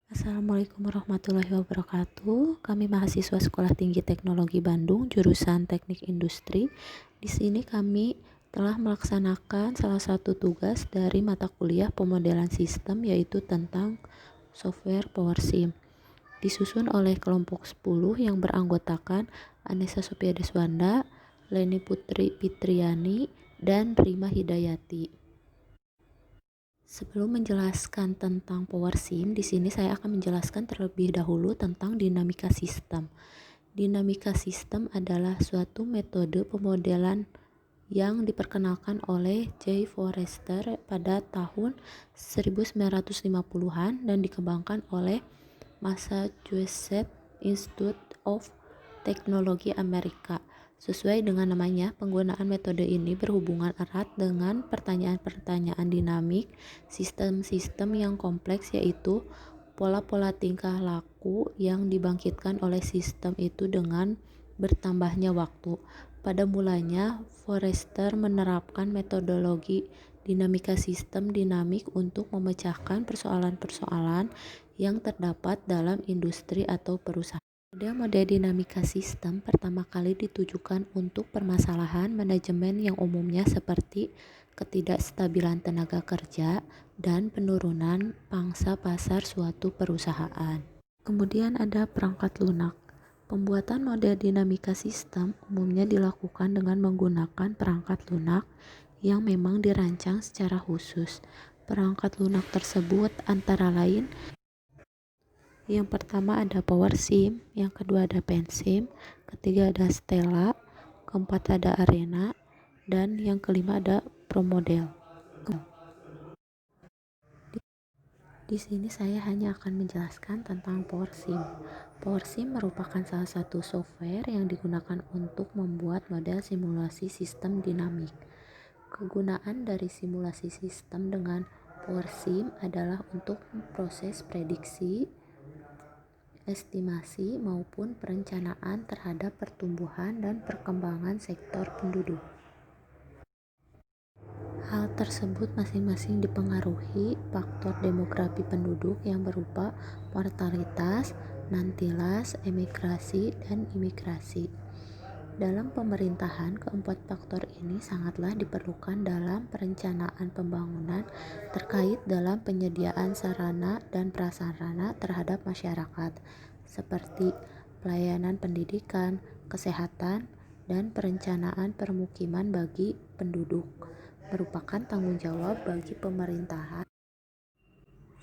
Assalamualaikum warahmatullahi wabarakatuh. Kami mahasiswa Sekolah Tinggi Teknologi Bandung, jurusan Teknik Industri. Di sini kami telah melaksanakan salah satu tugas dari mata kuliah pemodelan sistem, yaitu tentang software PowerSim. Disusun oleh kelompok 10 yang beranggotakan Anessa Sophia Deswanda, Leni Putri Fitriani, dan Rima Hidayati. Sebelum menjelaskan tentang PowerSim, di sini saya akan menjelaskan terlebih dahulu tentang dinamika sistem. Dinamika sistem adalah suatu metode pemodelan yang diperkenalkan oleh J. Forrester pada tahun 1950-an dan dikembangkan oleh Massachusetts Institute of Technology Amerika. Sesuai dengan namanya, penggunaan metode ini berhubungan erat dengan pertanyaan-pertanyaan dinamik sistem-sistem yang kompleks, yaitu pola-pola tingkah laku yang dibangkitkan oleh sistem itu dengan bertambahnya waktu. Pada mulanya, Forrester menerapkan metodologi dinamika sistem dinamik untuk memecahkan persoalan-persoalan yang terdapat dalam industri atau perusahaan. Model dinamika sistem pertama kali ditujukan untuk permasalahan manajemen yang umumnya seperti ketidakstabilan tenaga kerja dan penurunan pangsa pasar suatu perusahaan. Kemudian ada perangkat lunak. Pembuatan model dinamika sistem umumnya dilakukan dengan menggunakan perangkat lunak yang memang dirancang secara khusus. Perangkat lunak tersebut antara lain: yang pertama ada PowerSim, yang kedua ada PenSim, ketiga ada Stella, keempat ada Arena, dan yang kelima ada ProModel. Di sini saya hanya akan menjelaskan tentang PowerSim. PowerSim merupakan salah satu software yang digunakan untuk membuat model simulasi sistem dinamik. Kegunaan dari simulasi sistem dengan PowerSim adalah untuk proses prediksi, estimasi maupun perencanaan terhadap pertumbuhan dan perkembangan sektor penduduk. Hal tersebut masing-masing dipengaruhi faktor demografi penduduk yang berupa mortalitas, nantilas, emigrasi, dan imigrasi. Dalam pemerintahan, keempat faktor ini sangatlah diperlukan dalam perencanaan pembangunan terkait dalam penyediaan sarana dan prasarana terhadap masyarakat, seperti pelayanan pendidikan, kesehatan, dan perencanaan permukiman bagi penduduk, merupakan tanggung jawab bagi pemerintahan.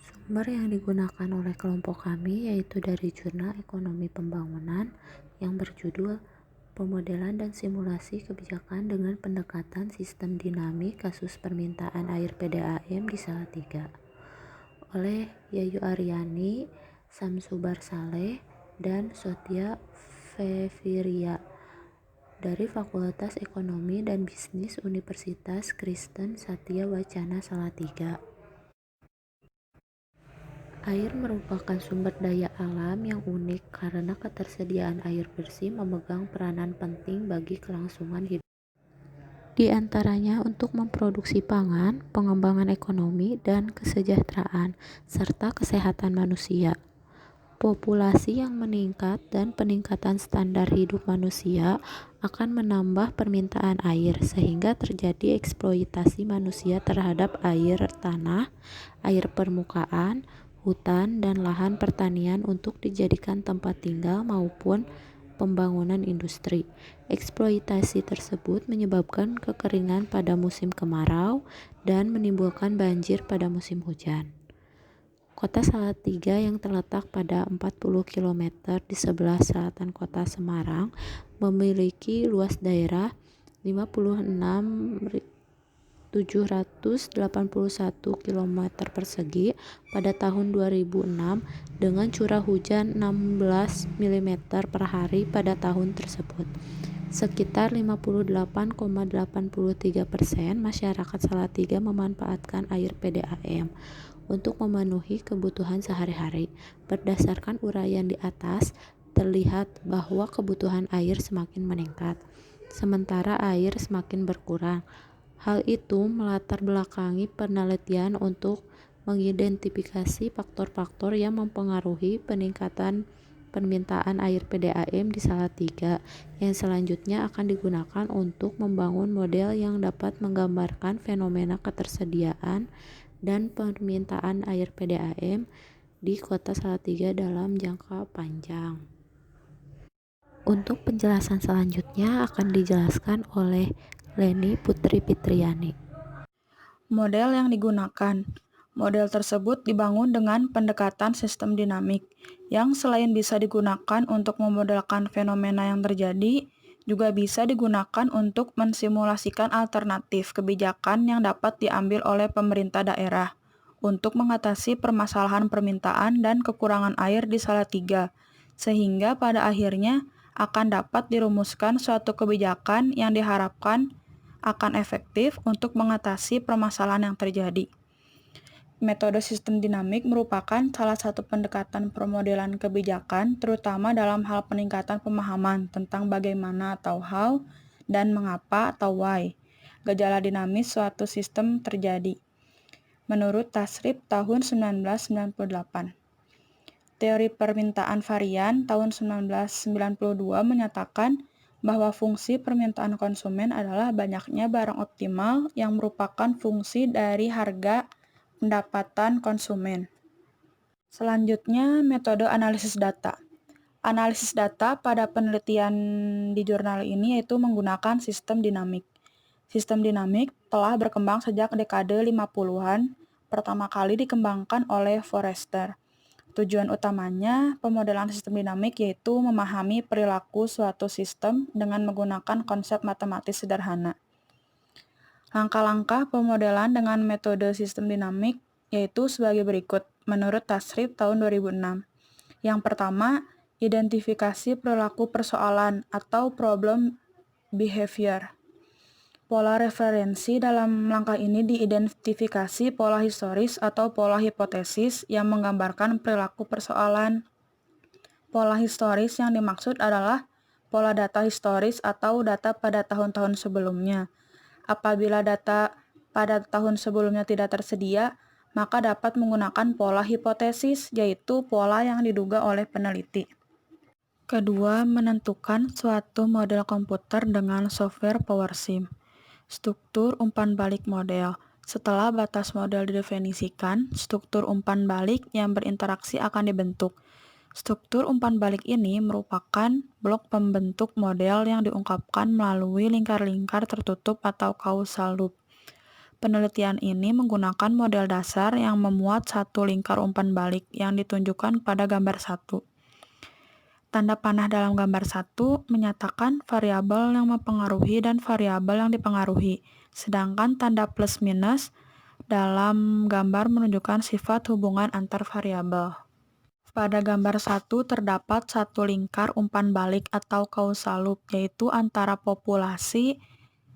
Sumber yang digunakan oleh kelompok kami yaitu dari jurnal Ekonomi Pembangunan yang berjudul Pemodelan dan Simulasi Kebijakan dengan Pendekatan Sistem Dinamik Kasus Permintaan Air PDAM di Salatiga, oleh Yayu Aryani, Samsubar Saleh, dan Sotia Feviria dari Fakultas Ekonomi dan Bisnis Universitas Kristen Satya Wacana Salatiga. Air merupakan sumber daya alam yang unik karena ketersediaan air bersih memegang peranan penting bagi kelangsungan hidup. Di antaranya untuk memproduksi pangan, pengembangan ekonomi, dan kesejahteraan, serta kesehatan manusia. Populasi yang meningkat dan peningkatan standar hidup manusia akan menambah permintaan air, sehingga terjadi eksploitasi manusia terhadap air tanah, air permukaan, hutan, dan lahan pertanian untuk dijadikan tempat tinggal maupun pembangunan industri. Eksploitasi tersebut menyebabkan kekeringan pada musim kemarau dan menimbulkan banjir pada musim hujan. Kota Salatiga yang terletak pada 40 km di sebelah selatan kota Semarang memiliki luas daerah 56.781 km persegi pada tahun 2006 dengan curah hujan 16 mm per hari pada tahun tersebut. Sekitar 58,83% masyarakat Salatiga memanfaatkan air PDAM untuk memenuhi kebutuhan sehari-hari. Berdasarkan uraian di atas, terlihat bahwa kebutuhan air semakin meningkat, sementara air semakin berkurang. Hal itu melatar belakangi penelitian untuk mengidentifikasi faktor-faktor yang mempengaruhi peningkatan permintaan air PDAM di Salatiga, yang selanjutnya akan digunakan untuk membangun model yang dapat menggambarkan fenomena ketersediaan dan permintaan air PDAM di Kota Salatiga dalam jangka panjang. Untuk penjelasan selanjutnya akan dijelaskan oleh Leni Putri Fitriani. Model yang digunakan. Model tersebut dibangun dengan pendekatan sistem dinamik, yang selain bisa digunakan untuk memodelkan fenomena yang terjadi, juga bisa digunakan untuk mensimulasikan alternatif kebijakan yang dapat diambil oleh pemerintah daerah untuk mengatasi permasalahan permintaan dan kekurangan air di Salatiga, sehingga pada akhirnya akan dapat dirumuskan suatu kebijakan yang diharapkan akan efektif untuk mengatasi permasalahan yang terjadi. Metode sistem dinamik merupakan salah satu pendekatan permodelan kebijakan, terutama dalam hal peningkatan pemahaman tentang bagaimana atau how dan mengapa atau why gejala dinamis suatu sistem terjadi. Menurut Tasrif tahun 1998. Teori permintaan varian tahun 1992 menyatakan bahwa fungsi permintaan konsumen adalah banyaknya barang optimal yang merupakan fungsi dari harga pendapatan konsumen. Selanjutnya, metode analisis data. Analisis data pada penelitian di jurnal ini yaitu menggunakan sistem dinamik. Sistem dinamik telah berkembang sejak dekade 50-an, pertama kali dikembangkan oleh Forrester. Tujuan utamanya pemodelan sistem dinamik yaitu memahami perilaku suatu sistem dengan menggunakan konsep matematis sederhana. Langkah-langkah pemodelan dengan metode sistem dinamik yaitu sebagai berikut menurut Tasrif tahun 2006. Yang pertama, identifikasi perilaku persoalan atau problem behavior. Pola referensi dalam langkah ini diidentifikasi pola historis atau pola hipotesis yang menggambarkan perilaku persoalan. Pola historis yang dimaksud adalah pola data historis atau data pada tahun-tahun sebelumnya. Apabila data pada tahun sebelumnya tidak tersedia, maka dapat menggunakan pola hipotesis, yaitu pola yang diduga oleh peneliti. Kedua, menentukan suatu model komputer dengan software PowerSim. Struktur umpan balik model. Setelah batas model didefinisikan, struktur umpan balik yang berinteraksi akan dibentuk. Struktur umpan balik ini merupakan blok pembentuk model yang diungkapkan melalui lingkar-lingkar tertutup atau causal loop. Penelitian ini menggunakan model dasar yang memuat satu lingkar umpan balik yang ditunjukkan pada gambar 1. Tanda panah dalam gambar 1 menyatakan variabel yang mempengaruhi dan variabel yang dipengaruhi, sedangkan tanda plus minus dalam gambar menunjukkan sifat hubungan antar variabel. Pada gambar 1 terdapat satu lingkar umpan balik atau causal loop, yaitu antara populasi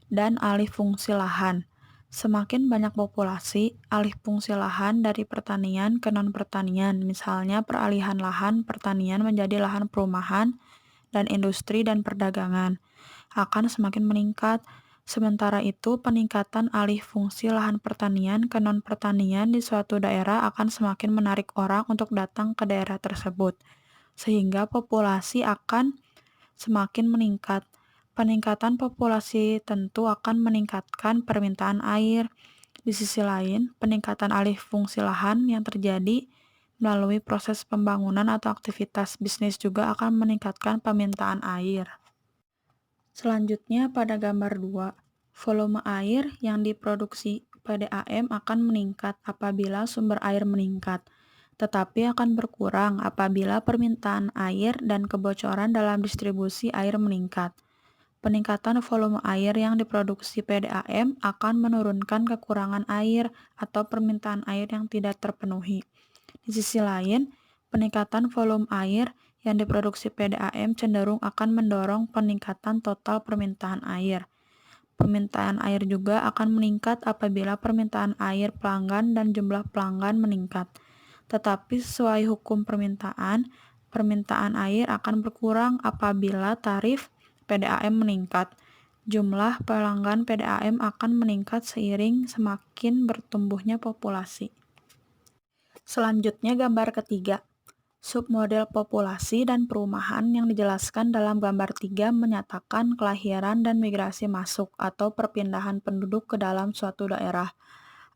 dan alih fungsi lahan. Semakin banyak populasi, alih fungsi lahan dari pertanian ke non-pertanian, misalnya peralihan lahan pertanian menjadi lahan perumahan dan industri dan perdagangan, akan semakin meningkat. Sementara itu, peningkatan alih fungsi lahan pertanian ke non-pertanian di suatu daerah akan semakin menarik orang untuk datang ke daerah tersebut, sehingga populasi akan semakin meningkat. Peningkatan populasi tentu akan meningkatkan permintaan air. Di sisi lain, peningkatan alih fungsi lahan yang terjadi melalui proses pembangunan atau aktivitas bisnis juga akan meningkatkan permintaan air. Selanjutnya pada gambar 2, volume air yang diproduksi PDAM akan meningkat apabila sumber air meningkat, tetapi akan berkurang apabila permintaan air dan kebocoran dalam distribusi air meningkat. Peningkatan volume air yang diproduksi PDAM akan menurunkan kekurangan air atau permintaan air yang tidak terpenuhi. Di sisi lain, peningkatan volume air yang diproduksi PDAM cenderung akan mendorong peningkatan total permintaan air. Permintaan air juga akan meningkat apabila permintaan air pelanggan dan jumlah pelanggan meningkat. Tetapi sesuai hukum permintaan air akan berkurang apabila tarif PDAM meningkat. Jumlah pelanggan PDAM akan meningkat seiring semakin bertumbuhnya populasi. Selanjutnya gambar ketiga. Submodel populasi dan perumahan yang dijelaskan dalam gambar 3 menyatakan kelahiran dan migrasi masuk atau perpindahan penduduk ke dalam suatu daerah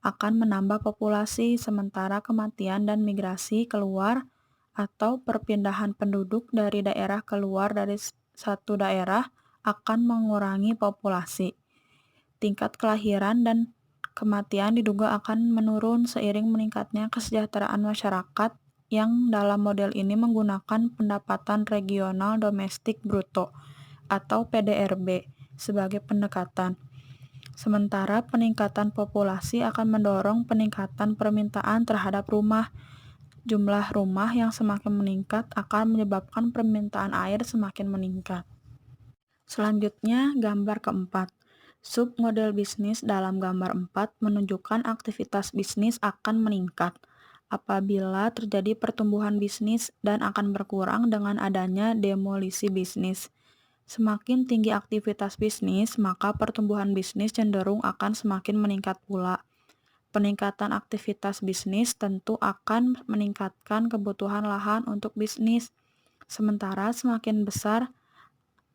akan menambah populasi, sementara kematian dan migrasi keluar atau perpindahan penduduk dari daerah keluar dari satu daerah akan mengurangi populasi. Tingkat kelahiran dan kematian diduga akan menurun seiring meningkatnya kesejahteraan masyarakat yang dalam model ini menggunakan pendapatan regional domestik bruto atau PDRB sebagai pendekatan. Sementara peningkatan populasi akan mendorong peningkatan permintaan terhadap rumah. Jumlah rumah yang semakin meningkat akan menyebabkan permintaan air semakin meningkat. Selanjutnya, gambar keempat. Submodel bisnis dalam gambar 4 menunjukkan aktivitas bisnis akan meningkat apabila terjadi pertumbuhan bisnis dan akan berkurang dengan adanya demolisi bisnis. Semakin tinggi aktivitas bisnis, maka pertumbuhan bisnis cenderung akan semakin meningkat pula. Peningkatan aktivitas bisnis tentu akan meningkatkan kebutuhan lahan untuk bisnis. Sementara semakin besar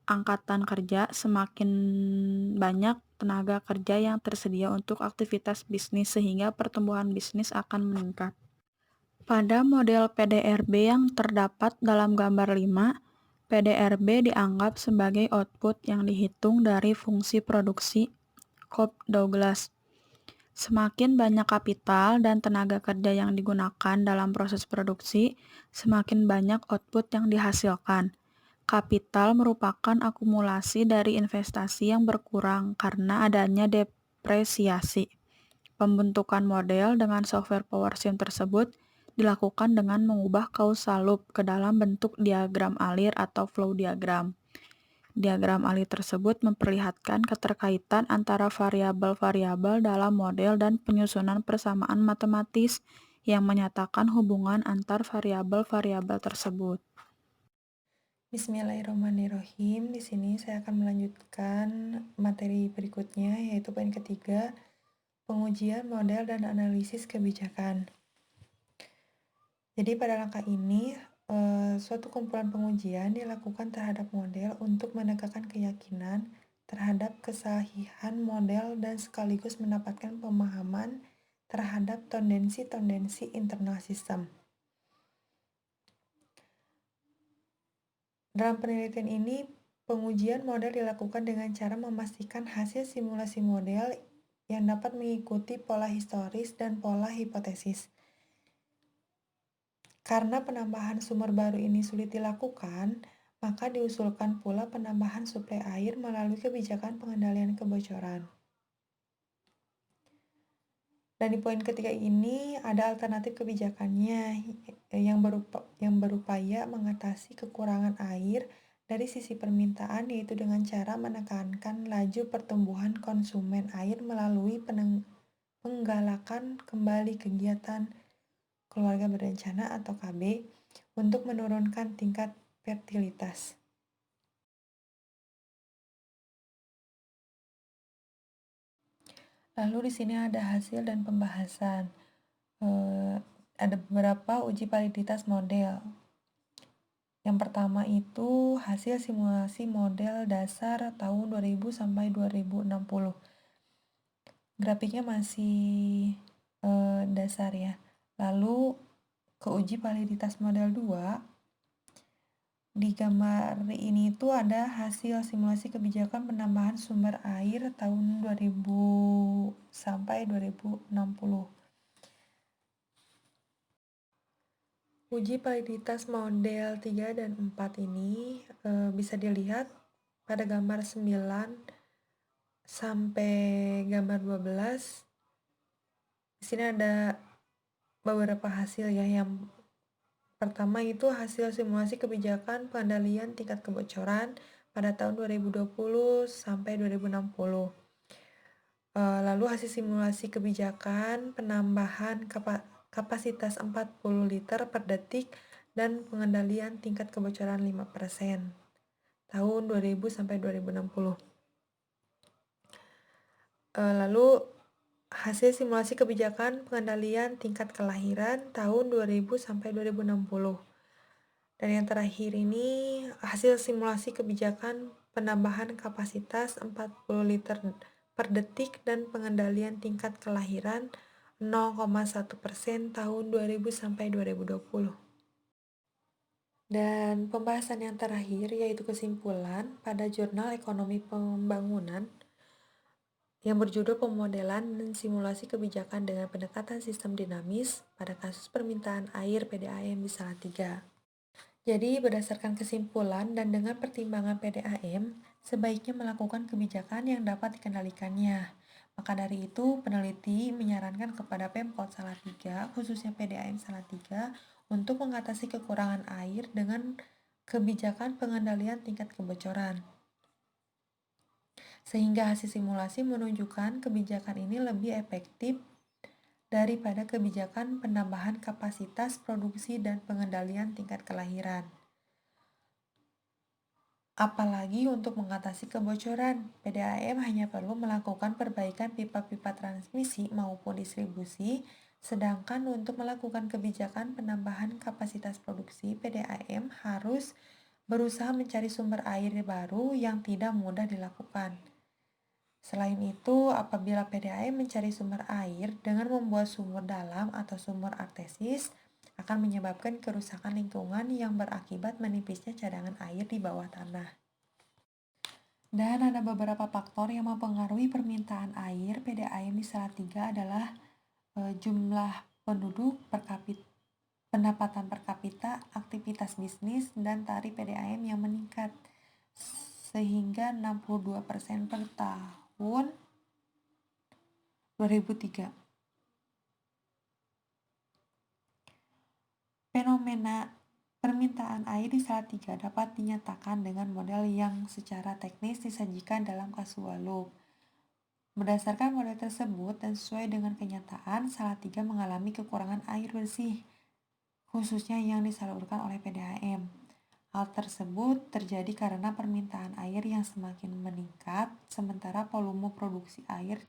angkatan kerja, semakin banyak tenaga kerja yang tersedia untuk aktivitas bisnis sehingga pertumbuhan bisnis akan meningkat. Pada model PDRB yang terdapat dalam gambar 5, PDRB dianggap sebagai output yang dihitung dari fungsi produksi Cobb-Douglas. Semakin banyak kapital dan tenaga kerja yang digunakan dalam proses produksi, semakin banyak output yang dihasilkan. Kapital merupakan akumulasi dari investasi yang berkurang karena adanya depresiasi. Pembentukan model dengan software PowerSim tersebut dilakukan dengan mengubah causal loop ke dalam bentuk diagram alir atau flow diagram. Diagram alir tersebut memperlihatkan keterkaitan antara variabel-variabel dalam model dan penyusunan persamaan matematis yang menyatakan hubungan antar variabel-variabel tersebut. Bismillahirrahmanirrahim. Di sini saya akan melanjutkan materi berikutnya, yaitu poin ketiga, pengujian model dan analisis kebijakan. Jadi pada langkah ini, suatu kumpulan pengujian dilakukan terhadap model untuk menegakkan keyakinan terhadap kesahihan model dan sekaligus mendapatkan pemahaman terhadap tendensi-tendensi internal sistem. Dalam penelitian ini, pengujian model dilakukan dengan cara memastikan hasil simulasi model yang dapat mengikuti pola historis dan pola hipotesis. Karena penambahan sumber baru ini sulit dilakukan, maka diusulkan pula penambahan suplai air melalui kebijakan pengendalian kebocoran. Dan di poin ketiga ini ada alternatif kebijakannya yang berupaya mengatasi kekurangan air dari sisi permintaan, yaitu dengan cara menekankan laju pertumbuhan konsumen air melalui penggalakan kembali kegiatan keluarga berencana atau KB untuk menurunkan tingkat fertilitas. Lalu di sini ada hasil dan pembahasan. Ada beberapa uji validitas model. Yang pertama itu hasil simulasi model dasar tahun 2000 sampai 2060. Grafiknya masih dasar ya. Lalu ke uji validitas model 2. Di gambar ini itu ada hasil simulasi kebijakan penambahan sumber air tahun 2000 sampai 2060. Uji validitas model 3 dan 4 ini bisa dilihat pada gambar 9 sampai gambar 12. Di sini ada beberapa hasil ya. Yang pertama itu hasil simulasi kebijakan pengendalian tingkat kebocoran pada tahun 2020 sampai 2060. Lalu hasil simulasi kebijakan penambahan kapasitas 40 liter per detik dan pengendalian tingkat kebocoran 5% tahun 2000 sampai 2060. Lalu hasil simulasi kebijakan pengendalian tingkat kelahiran tahun 2000 sampai 2060. Dan yang terakhir ini hasil simulasi kebijakan penambahan kapasitas 40 liter per detik dan pengendalian tingkat kelahiran 0,1% tahun 2000 sampai 2020. Dan pembahasan yang terakhir yaitu kesimpulan pada jurnal Ekonomi Pembangunan yang berjudul Pemodelan dan Simulasi Kebijakan dengan Pendekatan Sistem Dinamis pada kasus permintaan air PDAM di Salatiga. Jadi, berdasarkan kesimpulan dan dengan pertimbangan PDAM, sebaiknya melakukan kebijakan yang dapat dikendalikannya. Maka dari itu, peneliti menyarankan kepada Pemkot Salatiga, khususnya PDAM Salatiga, untuk mengatasi kekurangan air dengan kebijakan pengendalian tingkat kebocoran. Sehingga hasil simulasi menunjukkan kebijakan ini lebih efektif daripada kebijakan penambahan kapasitas produksi dan pengendalian tingkat kelahiran. Apalagi untuk mengatasi kebocoran, PDAM hanya perlu melakukan perbaikan pipa-pipa transmisi maupun distribusi, sedangkan untuk melakukan kebijakan penambahan kapasitas produksi, PDAM harus berusaha mencari sumber air baru yang tidak mudah dilakukan. Selain itu, apabila PDAM mencari sumber air dengan membuat sumur dalam atau sumur artesis, akan menyebabkan kerusakan lingkungan yang berakibat menipisnya cadangan air di bawah tanah. Dan ada beberapa faktor yang mempengaruhi permintaan air PDAM di Salatiga adalah jumlah penduduk per kapita, pendapatan per kapita, aktivitas bisnis, dan tarif PDAM yang meningkat sehingga 62% per tahun 2003. Fenomena permintaan air di Salatiga dapat dinyatakan dengan model yang secara teknis disajikan dalam Kasualuk. Berdasarkan model tersebut dan sesuai dengan kenyataan, Salatiga mengalami kekurangan air bersih, khususnya yang disalurkan oleh PDAM. Hal tersebut terjadi karena permintaan air yang semakin meningkat, sementara volume produksi air